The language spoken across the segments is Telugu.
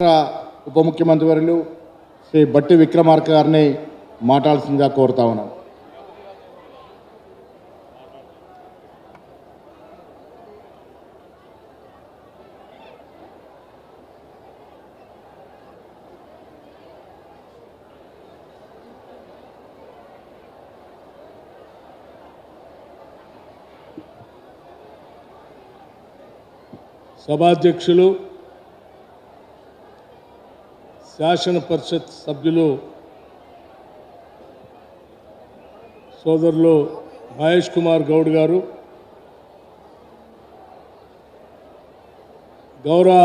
ఉప ముఖ్యమంత్రి వర్యులు శ్రీ బట్టి విక్రమార్క గారిని మాట్లాడాల్సిందిగా కోరుతా ఉన్నాం. సభాధ్యక్షులు, శాసన పరిషత్ సభ్యులు సోదరులు మహేష్ కుమార్ గౌడ్ గారు, గౌరవ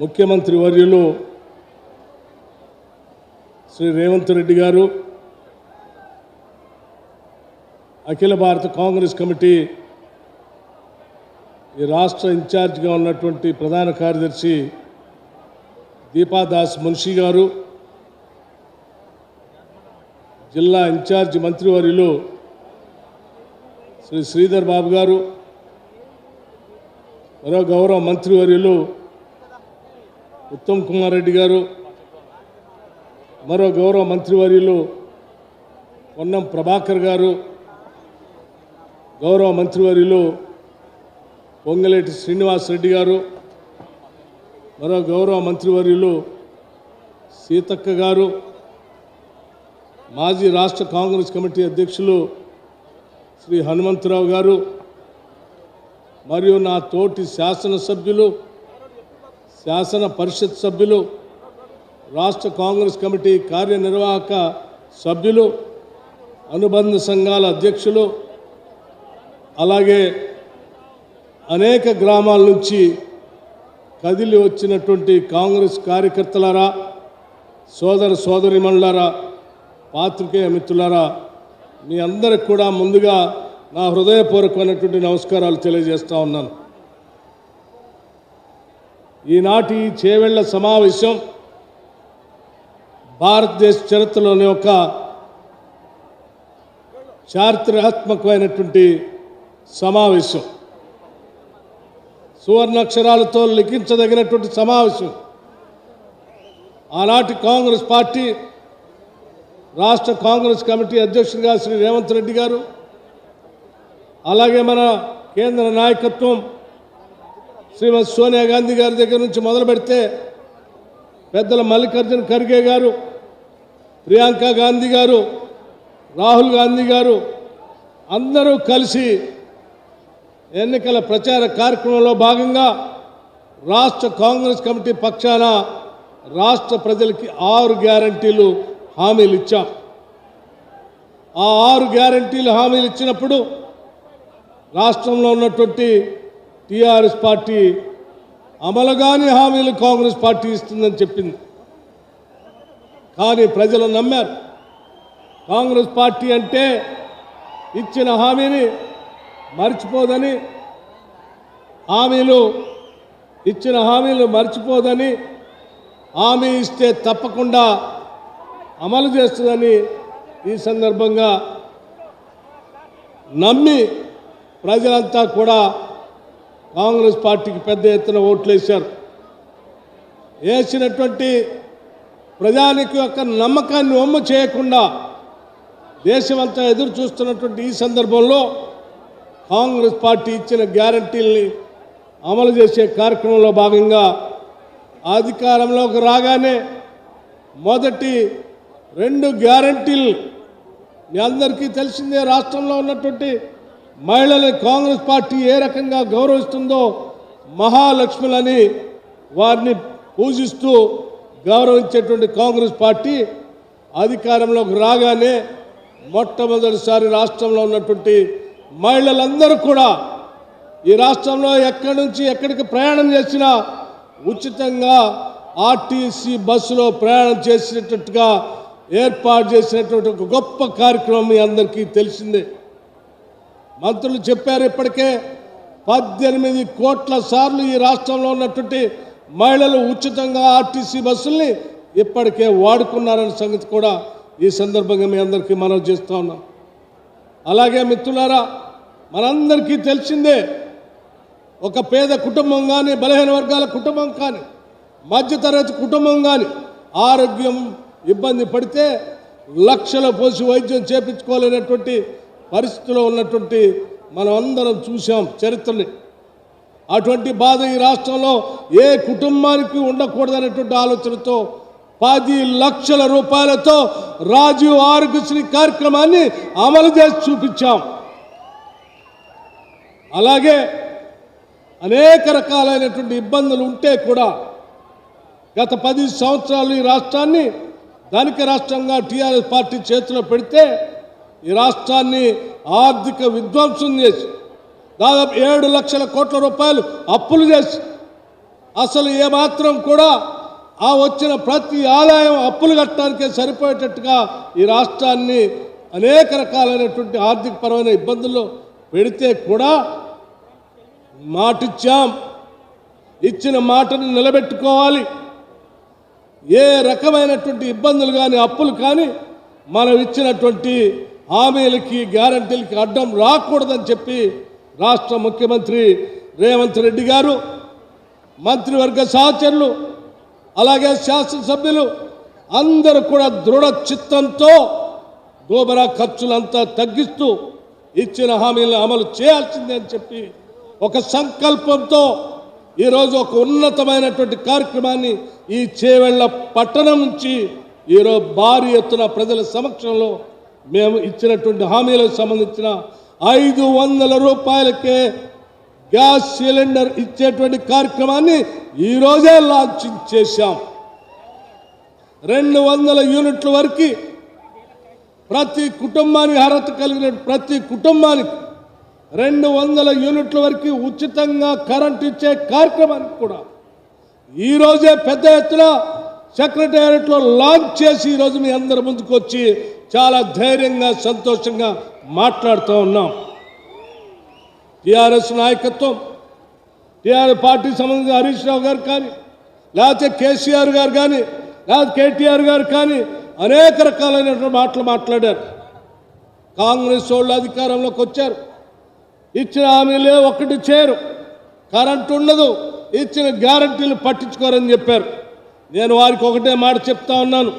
ముఖ్యమంత్రి వర్యులు శ్రీ రేవంత్ రెడ్డి గారు, అఖిల భారత కాంగ్రెస్ కమిటీ ఈ రాష్ట్ర ఇన్ఛార్జిగా ఉన్నటువంటి ప్రధాన కార్యదర్శి దీపాదాస్ మున్షి గారు, జిల్లా ఇన్ఛార్జి మంత్రివర్యులు శ్రీ శ్రీధర్ బాబు గారు, మరో గౌరవ మంత్రివర్యులు ఉత్తమ్ కుమార్ రెడ్డి గారు, మరో గౌరవ మంత్రివర్యులు పొన్నం ప్రభాకర్ గారు, గౌరవ మంత్రివర్యులు పొంగలేటి శ్రీనివాస్ రెడ్డి గారు, మరో గౌరవ మంత్రివర్యులు సీతక్క గారు, మాజీ రాష్ట్ర కాంగ్రెస్ కమిటీ అధ్యక్షులు శ్రీ హనుమంతరావు గారు, మరియు నా తోటి శాసనసభ్యులు, శాసన పరిషత్ సభ్యులు, రాష్ట్ర కాంగ్రెస్ కమిటీ కార్యనిర్వాహక సభ్యులు, అనుబంధ సంఘాల అధ్యక్షులు, అలాగే అనేక గ్రామాల నుంచి కదిలి వచ్చినటువంటి కాంగ్రెస్ కార్యకర్తలారా, సోదర సోదరిమణులారా, పాత్రికేయ మిత్రులారా, మీ అందరికి కూడా ముందుగా నా హృదయపూర్వకమైనటువంటి నమస్కారాలు తెలియజేస్తా ఉన్నాను. ఈనాటి చేవెళ్ల సమావేశం భారతదేశ చరిత్రలోని ఒక చారిత్రాత్మకమైనటువంటి సమావేశం, సువర్ణాక్షరాలతో లిఖించదగినటువంటి సమావేశం. ఆనాటి కాంగ్రెస్ పార్టీ రాష్ట్ర కాంగ్రెస్ కమిటీ అధ్యక్షుడిగా శ్రీ రేవంత్ రెడ్డి గారు, అలాగే మన కేంద్ర నాయకత్వం శ్రీమతి సోనియా గాంధీ గారి దగ్గర నుంచి మొదలు పెడితే పెద్దల మల్లికార్జున ఖర్గే గారు, ప్రియాంక గాంధీ గారు, రాహుల్ గాంధీ గారు అందరూ కలిసి ఎన్నికల ప్రచార కార్యక్రమంలో భాగంగా రాష్ట్ర కాంగ్రెస్ కమిటీ పక్షాన రాష్ట్ర ప్రజలకి 6 గ్యారంటీలు హామీలు ఇచ్చాం. ఆ 6 గ్యారంటీలు హామీలు ఇచ్చినప్పుడు రాష్ట్రంలో ఉన్నటువంటి టీఆర్ఎస్ పార్టీ అమలుగాని హామీలు కాంగ్రెస్ పార్టీ ఇస్తుందని చెప్పింది. కానీ ప్రజలు నమ్మారు. కాంగ్రెస్ పార్టీ అంటే ఇచ్చిన హామీని మర్చిపోదని, ఇచ్చిన హామీలు మర్చిపోదని, హామీ ఇస్తే తప్పకుండా అమలు చేస్తుందని ఈ సందర్భంగా నమ్మి ప్రజలంతా కూడా కాంగ్రెస్ పార్టీకి పెద్ద ఎత్తున ఓట్లేశారు. వేసినటువంటి ప్రజానికి యొక్క నమ్మకాన్ని వమ్ము చేయకుండా దేశమంతా ఎదురు చూస్తున్నటువంటి ఈ సందర్భంలో కాంగ్రెస్ పార్టీ ఇచ్చిన గ్యారంటీల్ని అమలు చేసే కార్యక్రమంలో భాగంగా అధికారంలోకి రాగానే మొదటి 2 గ్యారంటీలు మీ అందరికీ తెలిసిందే. రాష్ట్రంలో ఉన్నటువంటి మహిళలను కాంగ్రెస్ పార్టీ ఏ రకంగా గౌరవిస్తుందో, మహాలక్ష్ములని వారిని పూజిస్తూ గౌరవించేటువంటి కాంగ్రెస్ పార్టీ అధికారంలోకి రాగానే మొట్టమొదటిసారి రాష్ట్రంలో ఉన్నటువంటి మహిళలందరూ కూడా ఈ రాష్ట్రంలో ఎక్కడి నుంచి ఎక్కడికి ప్రయాణం చేసినా ఉచితంగా ఆర్టీసీ బస్సులో ప్రయాణం చేసినట్టుగా ఏర్పాటు చేసినటువంటి ఒక గొప్ప కార్యక్రమం మీ అందరికీ తెలిసిందే. మంత్రులు చెప్పారు, ఇప్పటికే 18 కోట్ల సార్లు ఈ రాష్ట్రంలో ఉన్నటువంటి మహిళలు ఉచితంగా ఆర్టీసీ బస్సుల్ని ఇప్పటికే వాడుకున్నారనే సంగతి కూడా ఈ సందర్భంగా మీ అందరికీ మనవి చేస్తా ఉన్నాం. అలాగే మిత్రులారా, మనందరికీ తెలిసిందే, ఒక పేద కుటుంబం కానీ, బలహీన వర్గాల కుటుంబం కానీ మధ్యతరగతి కుటుంబం కానీ ఆరోగ్యం ఇబ్బంది పడితే లక్షల పోసి వైద్యం చేపించుకోలేనటువంటి పరిస్థితిలో ఉన్నటువంటి మనం అందరం చూసాం చరిత్రని. అటువంటి బాధ ఈ రాష్ట్రంలో ఏ కుటుంబానికి ఉండకూడదనేటువంటి ఆలోచనతో 10 లక్షల రూపాయలతో రాజీవ్ ఆరోగ్యశ్రీ కార్యక్రమాన్ని అమలు చేసి చూపించాం. అలాగే అనేక రకాలైనటువంటి ఇబ్బందులు ఉంటే కూడా గత 10 సంవత్సరాలు ఈ రాష్ట్రాన్ని ధనిక రాష్ట్రంగా టీఆర్ఎస్ పార్టీ చేతిలో పెడితే ఈ రాష్ట్రాన్ని ఆర్థిక విధ్వంసం చేసి దాదాపు 7 లక్షల కోట్ల రూపాయలు అప్పులు చేసి అసలు ఏమాత్రం కూడా ఆ వచ్చిన ప్రతి ఆదాయం అప్పులు కట్టడానికే సరిపోయేటట్టుగా ఈ రాష్ట్రాన్ని అనేక రకాలైనటువంటి ఆర్థికపరమైన ఇబ్బందుల్లో పెడితే కూడా మాటిచ్చాం, ఇచ్చిన మాటను నిలబెట్టుకోవాలి. ఏ రకమైనటువంటి ఇబ్బందులు కానీ అప్పులు కానీ మనం ఇచ్చినటువంటి హామీలకి గ్యారంటీలకి అడ్డం రాకూడదని చెప్పి రాష్ట్ర ముఖ్యమంత్రి రేవంత్ రెడ్డి గారు, మంత్రివర్గ సహచరులు, అలాగే శాసనసభ్యులు అందరూ కూడా దృఢ చిత్తంతో గోబరా ఖర్చులంతా తగ్గిస్తూ ఇచ్చిన హామీలను అమలు చేయాల్సిందే అని చెప్పి ఒక సంకల్పంతో ఈరోజు ఒక ఉన్నతమైనటువంటి కార్యక్రమాన్ని ఈ చేవెళ్ల పట్టణం నుంచి ఈరోజు భారీ ఎత్తున ప్రజల సమక్షంలో మేము ఇచ్చినటువంటి హామీలకు సంబంధించిన 500 రూపాయలకే గ్యాస్ సిలిండర్ ఇచ్చేటువంటి కార్యక్రమాన్ని ఈరోజే లాంచింగ్ చేశాం. 200 యూనిట్ల వరకు ప్రతి కుటుంబానికి అర్హత కలిగిన ప్రతి కుటుంబానికి 200 యూనిట్ల వరకు ఉచితంగా కరెంట్ ఇచ్చే కార్యక్రమానికి కూడా ఈరోజే పెద్ద ఎత్తున సెక్రటేరియట్లో లాంచ్ చేసి ఈరోజు మీ అందరి ముందుకు వచ్చి చాలా ధైర్యంగా సంతోషంగా మాట్లాడుతూ ఉన్నాం. టీఆర్ఎస్ నాయకత్వం, టీఆర్ఎస్ పార్టీకి సంబంధించిన హరీష్ రావు గారు కానీ, లేకపోతే కేసీఆర్ గారు కానీ, లేకపోతే కేటీఆర్ గారు కానీ అనేక రకాలైనటువంటి మాటలు మాట్లాడారు. కాంగ్రెస్ వాళ్ళు అధికారంలోకి వచ్చారు, ఇచ్చిన హామీలే ఒక్కటి చేయరు, కరెంట్ ఉండదు, ఇచ్చిన గ్యారంటీలు పట్టించుకోరని చెప్పారు. నేను వారికి ఒకటే మాట చెప్తా ఉన్నాను,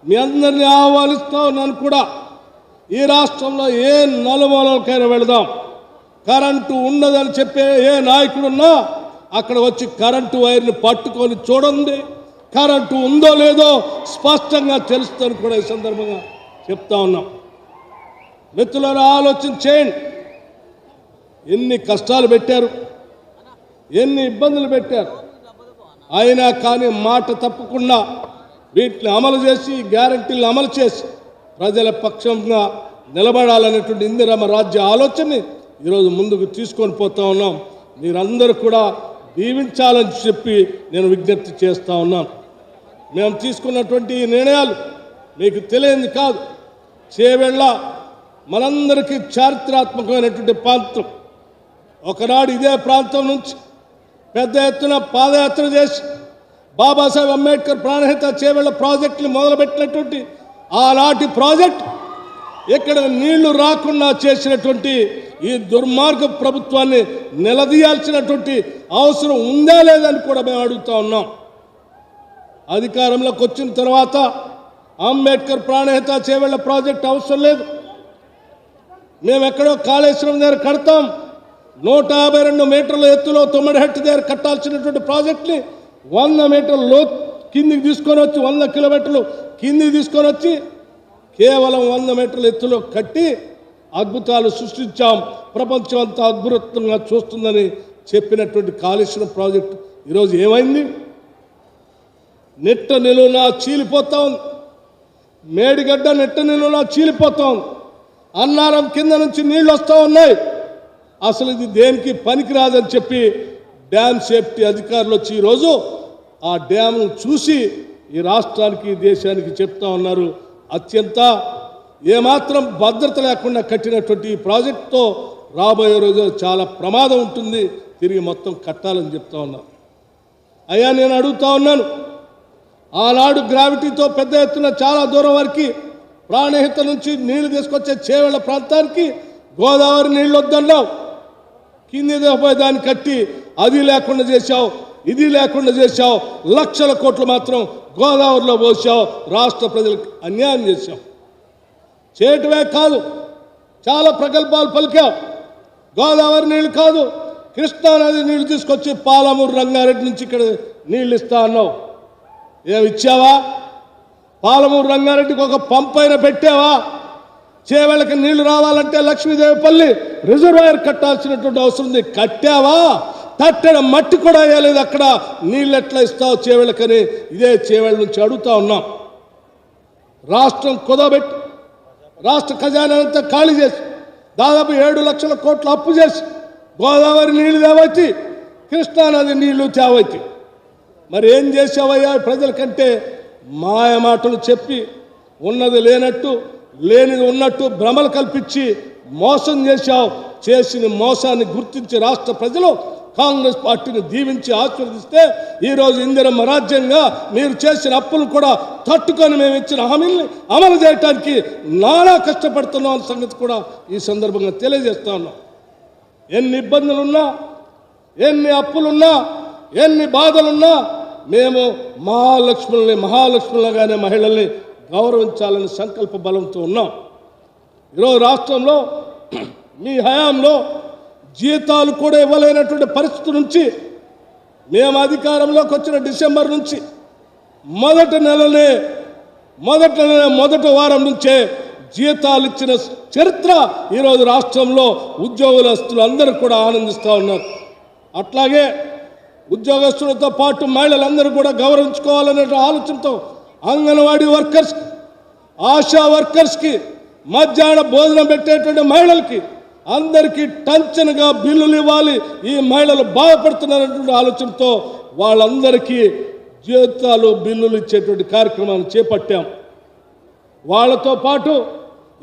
మీ అందరినీ ఆహ్వానిస్తూ ఉన్నాను కూడా, ఈ రాష్ట్రంలో ఏ నలుమూలకైనా వెళదాం, కరెంటు ఉండదని చెప్పే ఏ నాయకుడున్నా అక్కడ వచ్చి కరెంటు వైర్ని పట్టుకొని చూడండి, కరెంటు ఉందో లేదో స్పష్టంగా తెలుస్తుందని కూడా ఈ సందర్భంగా చెప్తా ఉన్నాం. మిత్రులారా, ఆలోచన చేయండి. ఎన్ని కష్టాలు పెట్టారు, ఎన్ని ఇబ్బందులు పెట్టారు, అయినా కానీ మాట తప్పకుండా వీటిని అమలు చేసి గ్యారంటీలను అమలు చేసి ప్రజల పక్షంగా నిలబడాలనేటువంటి ఇందిరమ్మ రాజ్య ఆలోచనని ఈరోజు ముందుకు తీసుకొని పోతా ఉన్నాం. మీరందరూ కూడా దీవించాలని చెప్పి నేను విజ్ఞప్తి చేస్తూ ఉన్నాను. మేము తీసుకున్నటువంటి ఈ నిర్ణయాలు మీకు తెలియంది కాదు. చేవెళ్ళ మనందరికీ చారిత్రాత్మకమైనటువంటి ప్రాంతం. ఒకనాడు ఇదే ప్రాంతం నుంచి పెద్ద ఎత్తున పాదయాత్ర చేసి బాబాసాహెబ్ అంబేద్కర్ ప్రాణహిత చేవెళ్ళ ప్రాజెక్టుని మొదలుపెట్టినటువంటి ఆనాటి ప్రాజెక్ట్ ఇక్కడ నీళ్లు రాకుండా చేసినటువంటి ఈ దుర్మార్గ ప్రభుత్వాన్ని నిలదీయాల్సినటువంటి అవసరం ఉందా లేదని కూడా మేము అడుగుతా ఉన్నాం. అధికారంలోకి వచ్చిన తర్వాత అంబేద్కర్ ప్రాణహిత చేవెళ్ళ ప్రాజెక్ట్ అవసరం లేదు, మేము ఎక్కడో కాళేశ్వరం దగ్గర కడతాం, 152 మీటర్ల ఎత్తులో తొమ్మిడిహట్టు దగ్గర కట్టాల్సినటువంటి ప్రాజెక్ట్ని 100 మీటర్ల లోతు కిందికి తీసుకొని వచ్చి 100 కిలోమీటర్లు కిందికి తీసుకొని వచ్చి కేవలం 100 మీటర్ల ఎత్తులో కట్టి అద్భుతాలు సృష్టించాం, ప్రపంచం అంతా అద్భుతంగా చూస్తుందని చెప్పినటువంటి కాళేశ్వరం ప్రాజెక్టు ఈరోజు ఏమైంది? నెట్ట నిలువునా చీలిపోతా ఉంది. మేడిగడ్డ నెట్ట నిలువునా చీలిపోతా ఉంది. అన్నారం కింద నుంచి నీళ్ళు వస్తూ ఉన్నాయి. అసలు ఇది దేనికి పనికిరాదని చెప్పి డ్యామ్ సేఫ్టీ అధికారులు వచ్చి ఈరోజు ఆ డ్యామ్ను చూసి ఈ రాష్ట్రానికి దేశానికి చెప్తా ఉన్నారు, అత్యంత ఏమాత్రం భద్రత లేకుండా కట్టినటువంటి ఈ ప్రాజెక్టుతో రాబోయే రోజు చాలా ప్రమాదం ఉంటుంది, తిరిగి మొత్తం కట్టాలని చెప్తా ఉన్నారు. అయ్యా, నేను అడుగుతా ఉన్నాను, ఆనాడు గ్రావిటీతో పెద్ద ఎత్తున చాలా దూరం వరకు ప్రాణహిత నుంచి నీళ్లు తీసుకొచ్చే చేవెళ్ళ ప్రాంతానికి గోదావరి నీళ్ళు వద్దన్నావు, కింది పోయి దాన్ని కట్టి అది లేకుండా చేశావు, ఇది లేకుండా చేశావు. లక్షల కోట్లు మాత్రం గోదావరిలో పోసావు. రాష్ట్ర ప్రజలకు అన్యాయం చేశావు. చేయటమే కాదు, చాలా ప్రగల్భాలు పలికావు. గోదావరి నీళ్లు కాదు, కృష్ణానది నీళ్లు తీసుకొచ్చి పాలమూరు రంగారెడ్డి నుంచి ఇక్కడ నీళ్ళు ఇస్తా అన్నావు. ఏమి ఇచ్చావా? పాలమూరు రంగారెడ్డికి ఒక పంపైన పెట్టావా? చేవెళ్ళకి నీళ్లు రావాలంటే లక్ష్మీదేవిపల్లి రిజర్వాయర్ కట్టాల్సినటువంటి అవసరం ఉంది. కట్టావా? తట్టెడ మట్టి కూడా వేయలేదు. అక్కడ నీళ్ళు ఎట్లా ఇస్తావు చేవెళ్ళకని ఇదే చేవెళ్ళ నుంచి అడుగుతా ఉన్నాం. రాష్ట్రం కుదబెట్టి రాష్ట్ర ఖజానా అంతా ఖాళీ చేసి దాదాపు 7 లక్షల కోట్ల అప్పు చేసి గోదావరి నీళ్లు తేవచ్చి, కృష్ణానది నీళ్లు తేవచ్చి, మరి ఏం చేసావయ్యా? ప్రజలకంటే మాయ మాటలు చెప్పి ఉన్నది లేనట్టు లేనిది ఉన్నట్టు భ్రమలు కల్పించి మోసం చేశావు. చేసిన మోసాన్ని గుర్తించి రాష్ట్ర ప్రజలు కాంగ్రెస్ పార్టీని దీవించి ఆశీర్వదిస్తే ఈరోజు ఇందిరమ్మ రాజ్యంగా మీరు చేసిన అప్పులు కూడా తట్టుకొని మేము ఇచ్చిన హామీల్ని అమలు చేయడానికి నానా కష్టపడుతున్నాం అన్న సంగతి కూడా ఈ సందర్భంగా తెలియజేస్తా ఉన్నాం. ఎన్ని ఇబ్బందులున్నా, ఎన్ని అప్పులున్నా, ఎన్ని బాధలున్నా మేము మహాలక్ష్ములుగానే మహిళల్ని గౌరవించాలని సంకల్ప బలంతో ఉన్నాం. ఈరోజు రాష్ట్రంలో మీ హయాంలో జీతాలు కూడా ఇవ్వలేనటువంటి పరిస్థితి నుంచి మేము అధికారంలోకి వచ్చిన డిసెంబర్ నుంచి మొదటి వారం నుంచే జీతాలు ఇచ్చిన చరిత్ర ఈరోజు రాష్ట్రంలో ఉద్యోగస్తులు అందరూ కూడా ఆనందిస్తూ ఉన్నారు. అట్లాగే ఉద్యోగస్తులతో పాటు మహిళలందరూ కూడా గౌరవించుకోవాలనే ఆలోచనతో అంగన్వాడీ వర్కర్స్, ఆశా వర్కర్స్కి, మధ్యాహ్న భోజనం పెట్టేటువంటి మహిళలకి అందరికీ టంచనగా బిల్లులు ఇవ్వాలి. ఈ మహిళలు బాధపడుతున్నారనేటువంటి ఆలోచనతో వాళ్ళందరికీ జీతాలు బిల్లులు ఇచ్చేటువంటి కార్యక్రమాన్ని చేపట్టాం. వాళ్ళతో పాటు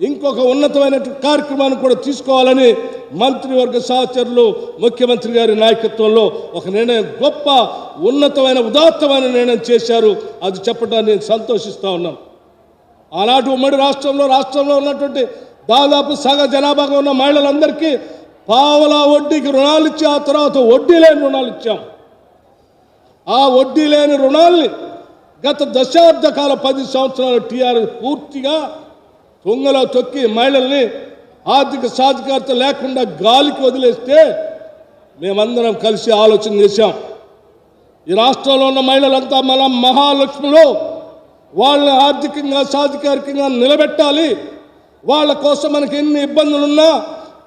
ఇంకొక ఉన్నతమైనటువంటి కార్యక్రమాన్ని కూడా తీసుకోవాలని మంత్రివర్గ సహచరులు ముఖ్యమంత్రి గారి నాయకత్వంలో ఒక నిర్ణయం, గొప్ప ఉన్నతమైన ఉదాత్తమైన నిర్ణయం చేశారు. అది చెప్పడానికి నేను సంతోషిస్తూ ఉన్నాను. ఆనాటి ఉమ్మడి రాష్ట్రంలో ఉన్నటువంటి దాదాపు సగ జనాభాగా ఉన్న మహిళలందరికీ పావలా వడ్డీకి రుణాలు ఇచ్చి ఆ తర్వాత వడ్డీ లేని రుణాలు ఇచ్చాం. ఆ వడ్డీ లేని రుణాల్ని గత దశాబ్ద కాల 10 సంవత్సరాలు టీఆర్ఎస్ పూర్తిగా తుంగలో తొక్కి మహిళల్ని ఆర్థిక సాధికారత లేకుండా గాలికి వదిలేస్తే మేమందరం కలిసి ఆలోచన చేశాం. ఈ రాష్ట్రంలో ఉన్న మహిళలంతా మన మహాలక్ష్ములు, వాళ్ళని ఆర్థికంగా సాధికారికంగా నిలబెట్టాలి. వాళ్ళ కోసం మనకి ఎన్ని ఇబ్బందులున్నా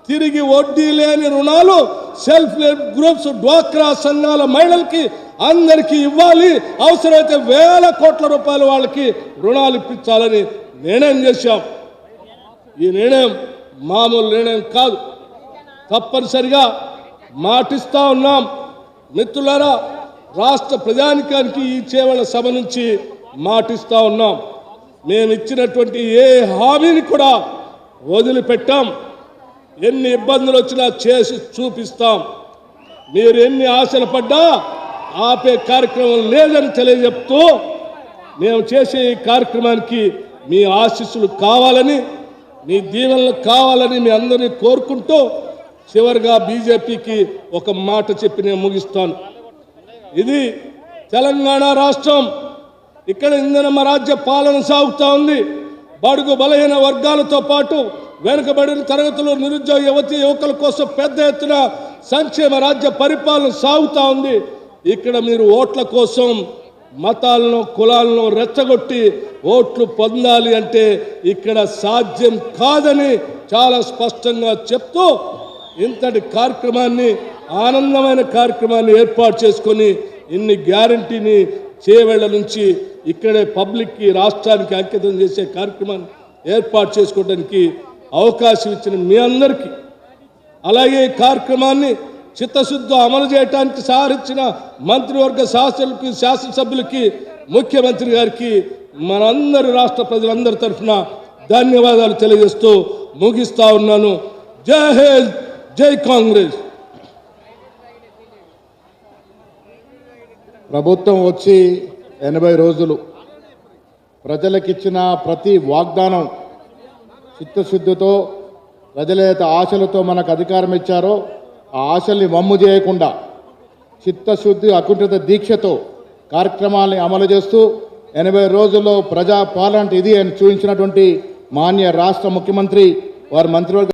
తిరిగి వడ్డీ లేని రుణాలు సెల్ఫ్ హెల్ప్ గ్రూప్స్, డ్వాక్రా సంఘాల మహిళలకి అందరికీ ఇవ్వాలి. అవసరమైతే 1000 కోట్ల రూపాయలు వాళ్ళకి రుణాలు ఇప్పించాలని నిర్ణయం చేశాం. ఈ నిర్ణయం మామూలు నిర్ణయం కాదు. తప్పనిసరిగా మాటిస్తా ఉన్నాం. మిత్రులారా, రాష్ట్ర ప్రజానికానికి ఈ చేవెళ్ళ సభ నుంచి మాటిస్తా ఉన్నాం. మేము ఇచ్చినటువంటి ఏ హామీని కూడా వదిలిపెట్టాం. ఎన్ని ఇబ్బందులు వచ్చినా చేసి చూపిస్తాం. మీరు ఎన్ని ఆశలు పడ్డా ఆపే కార్యక్రమం లేదని తెలియజెప్తూ మేము చేసే ఈ కార్యక్రమానికి మీ ఆశీస్సులు కావాలని, మీ దీవెనలు కావాలని మీ అందరినీ కోరుకుంటూ చివరిగా బీజేపీకి ఒక మాట చెప్పి నేను ముగిస్తాను. ఇది తెలంగాణ రాష్ట్రం. ఇక్కడ ఇందిరమ్మ రాజ్య పాలన సాగుతూ ఉంది. బడుగు బలహీన వర్గాలతో పాటు వెనుకబడిన తరగతులు, నిరుద్యోగ యువకుల కోసం పెద్ద ఎత్తున సంక్షేమ రాజ్య పరిపాలన సాగుతూ ఉంది. ఇక్కడ మీరు ఓట్ల కోసం మతాలను, కులాలను రెచ్చగొట్టి ఓట్లు పొందాలి అంటే ఇక్కడ సాధ్యం కాదని చాలా స్పష్టంగా చెప్తూ ఇంతటి కార్యక్రమాన్ని, ఆనందమైన కార్యక్రమాన్ని ఏర్పాటు చేసుకొని ఇన్ని గ్యారంటీని చేవెళ్ల నుంచి ఇక్కడే పబ్లిక్కి, రాష్ట్రానికి అంకితం చేసే కార్యక్రమాన్ని ఏర్పాటు చేసుకోవడానికి అవకాశం ఇచ్చిన మీ అందరికీ, అలాగే ఈ కార్యక్రమాన్ని చిత్తశుద్ధి అమలు చేయడానికి సహకరించిన మంత్రివర్గ శాసనసభ్యులకి, ముఖ్యమంత్రి గారికి మనందరి రాష్ట్ర ప్రజలందరి తరఫున ధన్యవాదాలు తెలియజేస్తూ ముగిస్తా ఉన్నాను. జై హింద్, జై కాంగ్రెస్. ప్రభుత్వం వచ్చి 80 రోజులు. ప్రజలకిచ్చిన ప్రతి వాగ్దానం చిత్తశుద్ధితో, ప్రజల ఆశలతో మనకు అధికారం ఇచ్చారో ఆ ఆశల్ని వమ్ము చేయకుండా చిత్తశుద్ధి అకుంఠిత దీక్షతో కార్యక్రమాల్ని అమలు చేస్తూ 80 రోజుల్లో ప్రజా పాలన ఇది అని చూపించినటువంటి మాన్య రాష్ట్ర ముఖ్యమంత్రి వారి మంత్రివర్గ